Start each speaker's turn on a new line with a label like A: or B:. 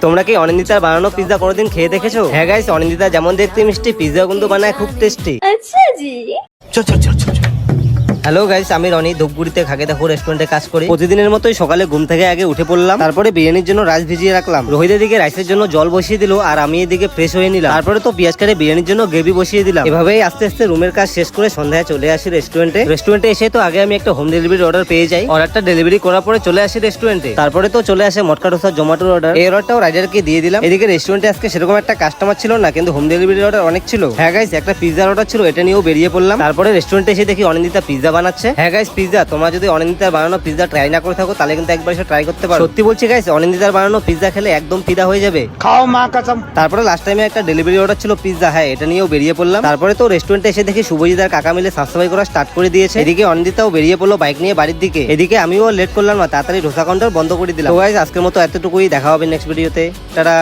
A: তোমরা কি অনিন্দিতার বানানো পিৎজা কোনোদিন খেয়ে দেখেছো? হ্যাঁ গাইস, অনিন্দিতা যেমন দেখতে মিষ্টি, পিৎজা কিন্তু বানায় খুব টেস্টি।
B: अच्छा जी।
A: হ্যালো গাইস, আমি রনি ধূপগুড়িতে খাগে দেখো রেস্টুরেন্টে কাজ করি। প্রতিদিনের মতোই সকালে ঘুম থেকে আগে উঠে পড়লাম, তারপরে বিরিয়ানির জন্য রাইস ভিজিয়ে রাখলাম। রোহিত এদিকে রাইসের জন্য জল বসিয়ে দিল আর আমি এদিকে ফ্রেশ হয়ে নিলাম। তারপরে তো পেঁয়াজ কাটে বিরিয়ানির জন্য গ্রেভি বসিয়ে দিলাম। এভাবেই আস্তে আস্তে রুমের কাজ শেষ করে সন্ধ্যায় চলে আসি রেস্টুরেন্টে এসে তো আগে আমি একটা হোম ডেলিভারি অর্ডার পেয়ে যাই। অর্ডারটা ডেলিভারি করার পরে চলে আসি রেস্টুরেন্টে। তারপরে তো চলে আসে মটকা ডোসা জোম্যাটোর অর্ডার। এই অর্ডারটাও রাইডারকে দিয়ে দিলাম। এদিকে রেস্টুরেন্টে আজকে সেরকম একটা কাস্টমার ছিল না, কিন্তু হোম ডেলিভারি অর্ডার অনেক ছিল। হ্যাঁ গাইস, একটা পিৎজার অর্ডার ছিল, এটা নিয়েও বেরিয়ে পড়লাম। তারপরে রেস্টুরেন্টে এসে দেখি অনিন্দিতা পিৎজা বানাচ্ছে। হ্যাঁ গাইস, পিৎজা তোমরা যদি অনিন্দিতার বানানো পিৎজা ট্রাই না করে থাকো তাহলে কিন্তু একবার এসে ট্রাই করতে পারো। সত্যি বলছি গাইস, অনিন্দিতার বানানো পিৎজা খেলে একদম ফিদা হয়ে যাবে।
C: খাও মা কসম।
A: তারপরে লাস্ট টাইমে একটা ডেলিভারি অর্ডার ছিল পিৎজা, হ্যাঁ এটা নিয়েও বেরিয়ে পড়লাম। তারপরে তো রেস্টুরেন্টে এসে দেখি শুভজিৎ আর কাকা মিলে সাফসাফাই করা স্টার্ট করে দিয়েছে। এদিকে অনিন্দিতাও বেরিয়ে পড়লো বাইক নিয়ে বাড়ির দিকে। এদিকে আমিও লেট করলাম না, তাড়াতাড়ি ডোসা কাউন্টার বন্ধ করে দিলাম। তো গাইস, আজকের মতো এতটুকুই, দেখা হবে নেক্সট ভিডিওতে। টাটা।